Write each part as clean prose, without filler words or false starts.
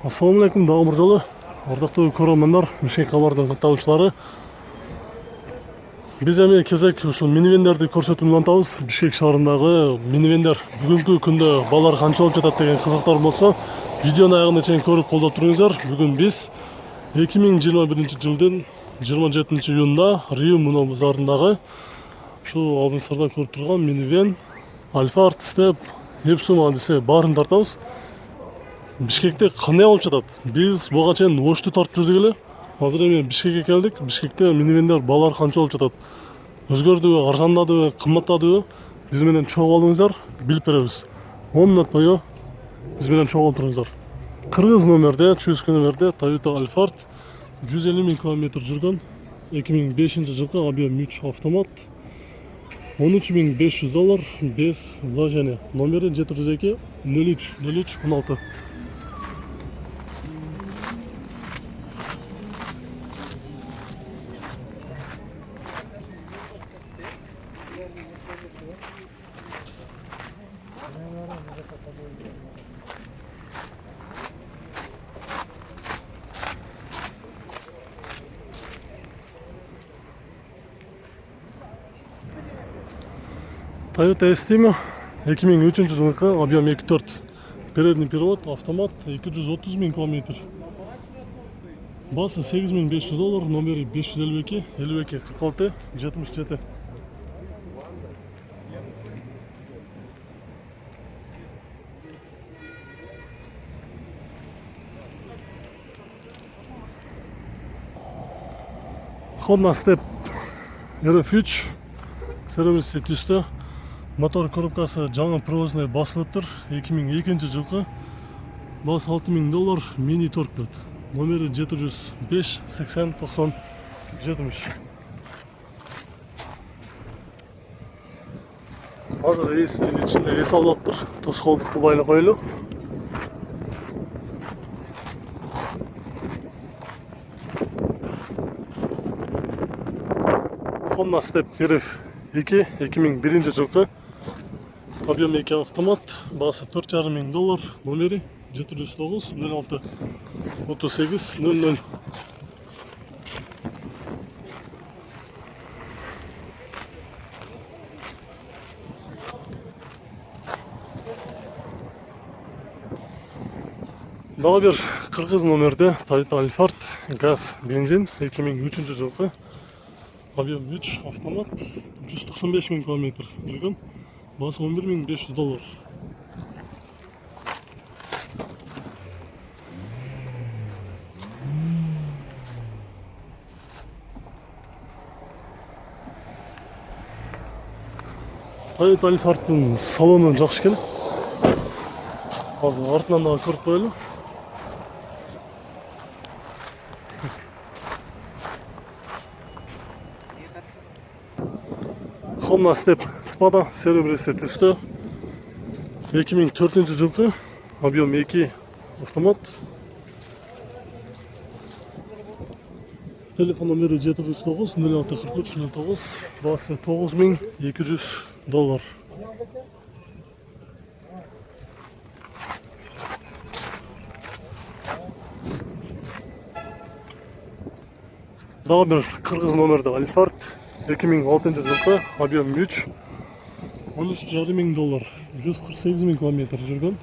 Assalamu alaikum, дагы бир жолу. Ардактуу көрөрмандар, Мишек кабардын катталуучулары. Биз эми кезек ушул минивендерди көрсөтүүнү улантабыз. Бишкек шаарындагы минивендер бүгүнкү күндө балдар канча болуп жатат деген кызыктар болсо, видеону аягына чейин көрүп колдоп туруңуздар. Бүгүн биз 2021 жылдын 27 июнда Рио Муно базарындагы ушул алдыңыздарда көрүп турган минивен Альфард Степ Epson десе баарын тартабыз. Бишкекте кандай болуп жатат? Биз буга чейин Ошту тартып жүрдүк эле. Азыр эми Бишкекке келдик. Бишкекте минивендер балар канча болуп жатат? Өзгөрдүбү, арзандадыбы, кымбаттадыбы? Биз менен чогуу болуңуздар, билип беребиз. 10 мүнөт бою биз менен чогуу туруңуздар. Кыргыз номерде, чүскө номерде Toyota Alphard 150 000 км жүргөн. 2005 жылкы объем 3 автомат. $13.500 без вложения. Номери 702 03 03 16. Toyota Estima 2003 жылкы объем 2.4. Передний привод, автомат, 230 000 км. Басы $8.500, номери 552 52 46 77. Honda Step RF3 серебрясый түстө. Мотор коробкасы жаңы привозной басылыптыр. 2002 жылкы. Басы $6.000, мини торк бет. Номери 705 80 90 70. Азыр ичинде эс алыптыр. Тоскоолдукту байлап коелу. Honda Step RF2 2001 жылкы. Объем 2 автомат, басы $4.500, номери 709 06 38 00. Дагы бир кыргыз номерде Toyota Alphard газ бензин 2003 жылкы. Объем 3 автомат, 195 000 км жүргөн. Басы $11.500. Toyota Alphard'ın салону жакшы экен. Азыр артынан дагы көрүп коелу. Honda Step Spada серебрясый түстө. 2004 жылкы. Объем 2 автомат. Телефон номери 709 06 43 09. Басы $9200. Дагы бир кыргыз номерде Alphard 2006 жылкы, объем 3, $13.500, 148 000 км жүргөн.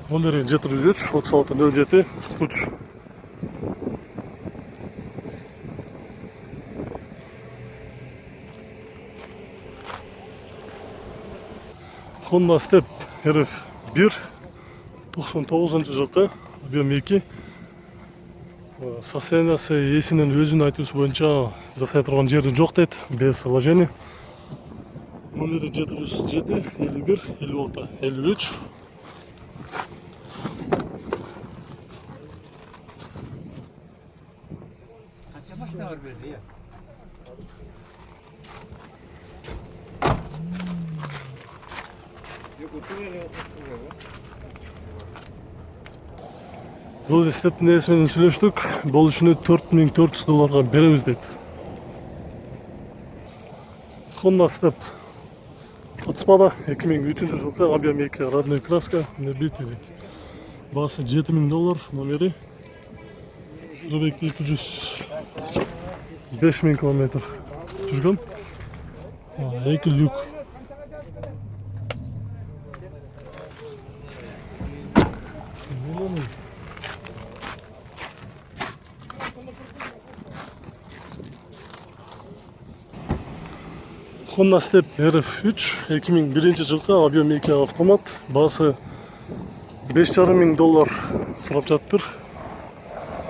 Номери 703 36 07 43. Honda Step RF1 99 жылкы, объем 2. Состояниясы эсинин өзүнүн айтуусу боюнча жасай турган жери жок дейт, без вложений. Номери 707 51 56 53. Канча машина бар берди, я? Yok, oturuyor. Бул Стептин ээси менен сүйлөштүк. Бул үчүн $4.400 беребиз дейт. Honda Step Отспада 2003 жылкы, объем 2, родной краска, не бити дейт. Басы $7000, номері. Пробег 5000 километр жүрген. Екі люк. Honda Step RF3 2001 жылғы объем 2 автомат. Басы $5500 сұрап жатыр.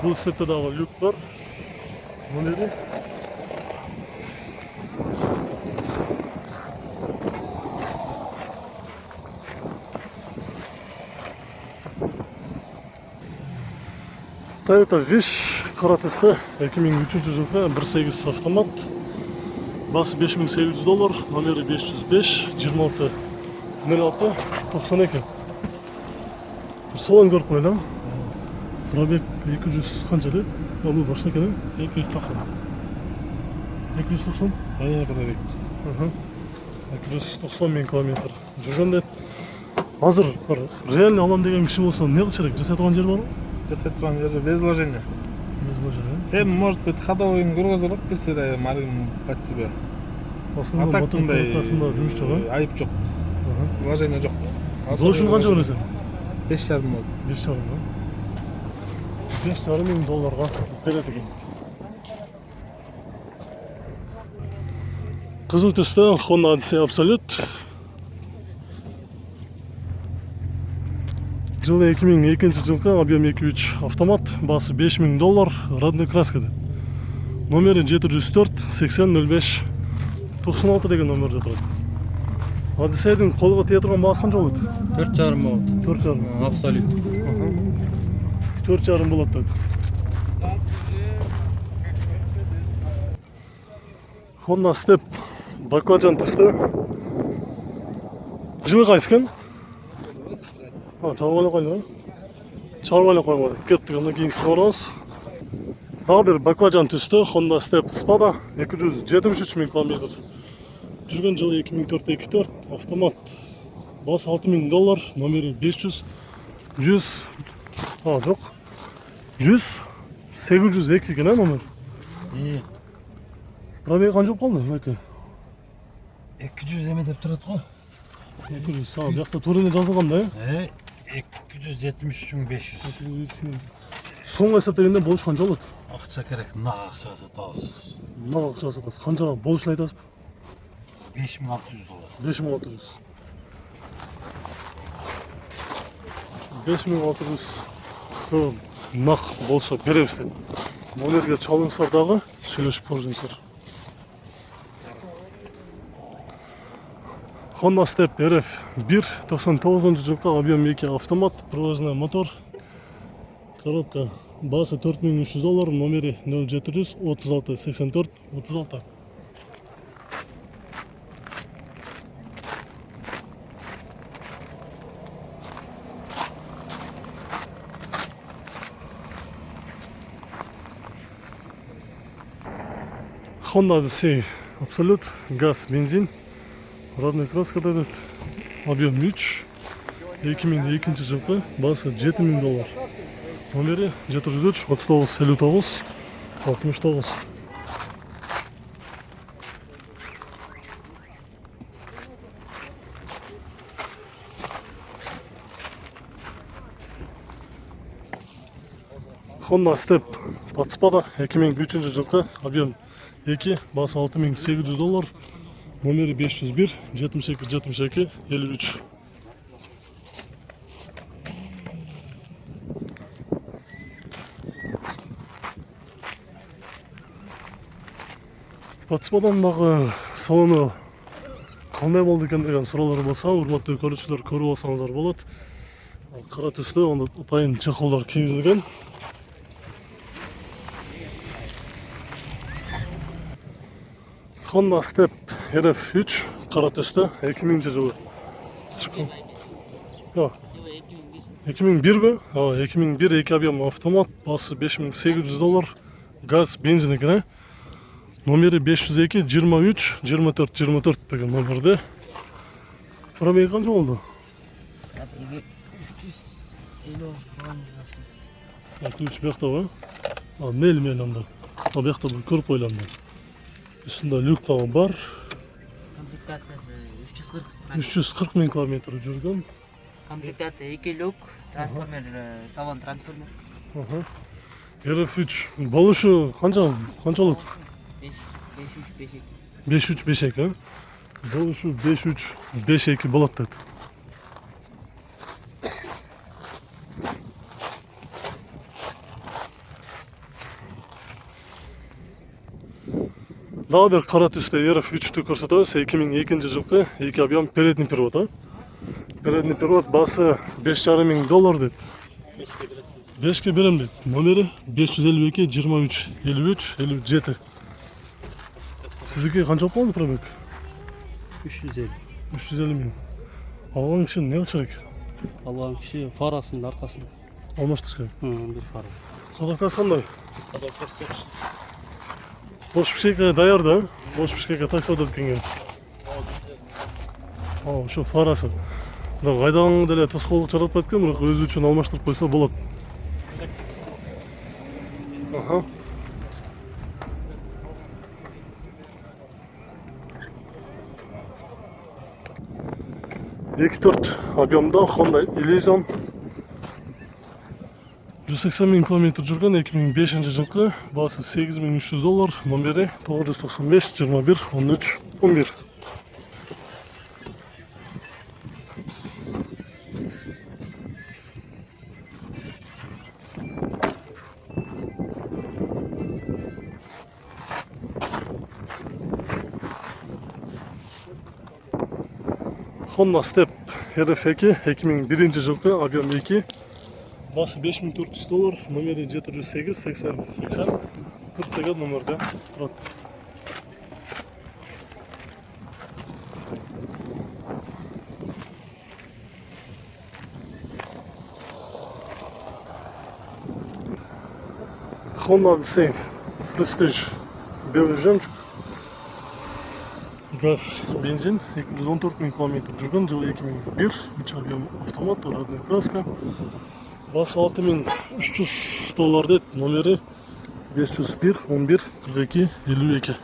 Бұл степте дағы люк бар. Номері. Toyota Wish қара түсті 2003 жылғы 1.8 автомат. Басы $5800, номері 505 26 06 92. Bir salon görüp koyalım. Pробег 200 қанша де? Бұл барша екен? 290. 290? Айна пробег. 290 000 километр жүргенде. Азыр бір реально алам деген кіші болса не қылыш керек? Жасай тұрған жер бар ма? Жасай тұрған жер без вложения. Без вложения. Может быть, ходовойын көргөзүлөт берсе да марин под себя. Aslında motor korumasında жұмыс жоқ, а? Айып жоқ. Вложения жоқ. Жол үшін қанша төлесең? 5,5 болды. 5,5 ба? $5,500 береді екен. Қызыл түсті Honda Odyssey Absolute. Жылы 2002 жылғы объем 2.3 автомат. Басы $5000, родной краскада. Номері 704 80 05 96 деген номерде тұрады. Odyssey'дің қолға тие тұрған бағасы қанша болады? 4,5 болды. 4,5. Абсолют. 4,5 болады дейді. Honda Step баклажан түсті. Жылы қайсы екен? Чарвайлы қойды. Чарвайлы қоймады. Кеттік, анда кейінгісін орамыз. Дағы бір баклажан түсті. Honda Step Spada 273 000 километр. Жүрген жылы 2004-24 автомат. Басы $6000, номері 500 100 жоқ 100 802 екен, номер. Пробег қанша болып қалды, мәке? 200 еме деп тұрады ғой. 200, бұл жақта туріне жазылған да, 273 500. Соңғы есептегенде болыш қанша болады? Ақша керек, нақ ақша сатасыз. Нақ ақша сатасыз. Қанша болышын айтасыз? $5600. 5600. 5600 нақ болса береміз деді. Монерге чалыңыздар дағы сөйлесіп көріңіздер. Honda Step RF1 99 жылғы объем 2 автомат, привозной мотор. Коробка басы $4300, номері 0700 36 84 36. Honda Odyssey Absolute, газ, бензин, родной краскада деді. Объем 3, 2002 жылғы, басы $7000. Номері 703 39 59 69. Honda Step Spada 2003 жылғы, объем 2, басы $6800, номері 501 72 72 53. Спададағы салоны қандай болды екен деген сұраулар болса, урматтуу көрүүчүлөр көріп алсаңыздар болады. Қара түсті, онда атайын чехолдар кигизилген. Honda Step RF3 қара түсті, 2000 жылы шыққан. 2001 бе? 2001 2 объем автомат, басы $5800, газ, бензин екен. Номері 502 23 24 24 деген номерде. Пробег қанша болды? 63 бияқта ба? Мел анда. Ал бияқта бұл көріп ойланды. Үстінде люк тағы бар. Комплектациясы 340. 340 000 километр жүрген. Комплектация 2 люк, трансформер, салон трансформер. RF3 болушы қаншалық? 5-3-5-2. 5-3-5-2. Болушы 5-3-5-2 болады деді. Daha bir қара түсті RF3-ті көрсетеміз. 2002 жылғы 2 объем передний привод. Передний привод басы $5,500 деді. 5-ке берем деді. Номері 552 23 53 57. Сіздікі қанша болды пробег? 350. 350 000. Алған кіші не қылшырек? Алған кіші фарасының арқасында. Алмаштыр керек. Bir fara. Қадақасы қандай? Boş pişkeke dayar da, boş pişkeke taksa da dikingen. Şu farası. Бірақ айдағың деле тосқолық жаратпайды екен, бірақ өзі үшін алмаштырып қойса болады. Аха. $2,4 объемда Honda Elysion 180 000 километр жүрген 2005 жылғы, басы $8,300, номері 995 21 13 11. Honda Step RF2 2001 жылғы, объем 2. Bası $5,400, номері 708 80 80 40 деген номерде тұрады. Honda Odyssey Prestige белый жемчуг. Газ, бензин, 214 000 километр жүрген, жылы 2001, 3 объем автомат, родная краска. Bası $6,300 dеді, номері 501 11 42 52.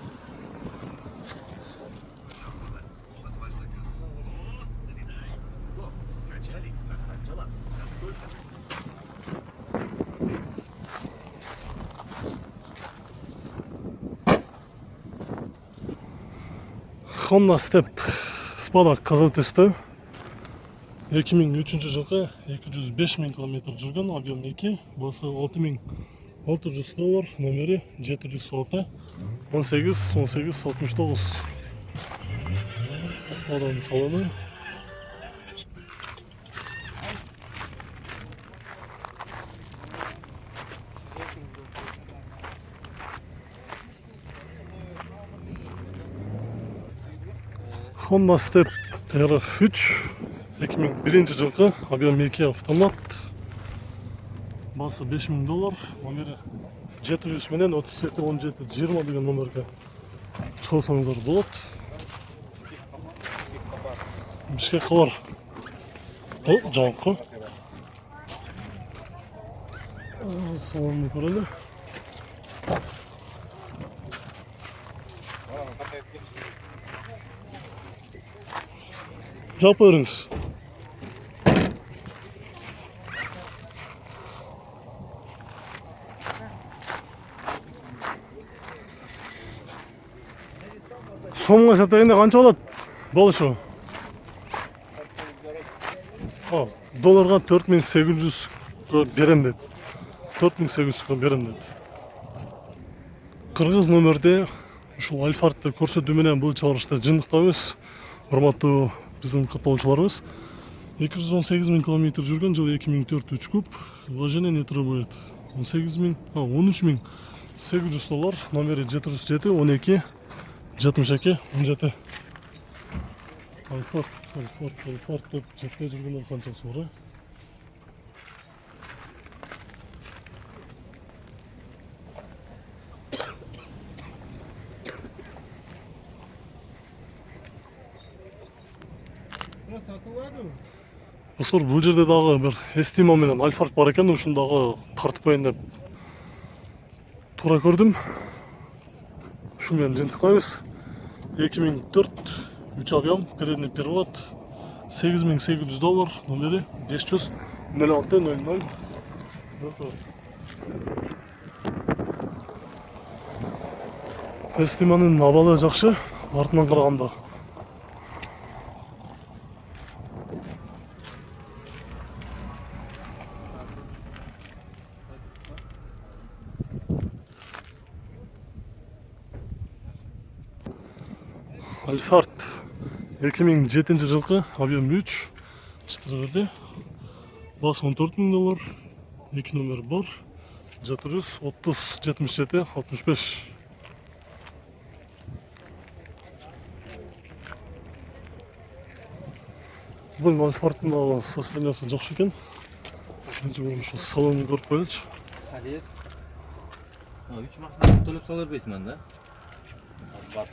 Honda Step Spada қызыл түсті. 2003 жылғы 205 000 километр жүрген, объем 2, басы $6,600, номері 706 18 18 69. Spaданың салоны. Honda Step RF3 2001 жылғы, объем 2 автомат, басы $5,000, номері 700 менен 37 17 20 деген номерге чықсаңыздар болады. Бішкек бар. О, жаңқы. Салонын көрелі. Жауап беріңіз. Сомға сатайында қанша болады? Болушы. Долларға 4800 берем деді. 4800 берем деді. Қырғыз номерде ушул Альфардты көрсөтүү менен бул чыгарышты жыйынтыктабыз. Урматтуу биздин каттоочуларыбыз. 218 000 километр жүрген, жылы 2004 3 куб, вложение не требует. 13 800, номері 707 12 72 17. Альфард деп жетпей жүргендер қаншасы бар? Достор, бұл жерде дағы бір Estima менен Alphard бар екен, ушундағы тартып коеюн деп тура көрдім. Шу менен жыйынтыктайбыз. 2004 3 объем, передний привод, $8800, номери 500-06-00. Estima'nын абалы жакшы, артынан караганда. Alphard 2007 жылкы, объем 3, чытыргырды. Бас $14.000, 2 номер бар, жатырыз 30-77-65. Бұл Alphard'ın состояниясы жакшы екен. Şu salonu көрүп коелучу. Hadi. 3 maksatını төлөп сала бербейсиң анда. Бар.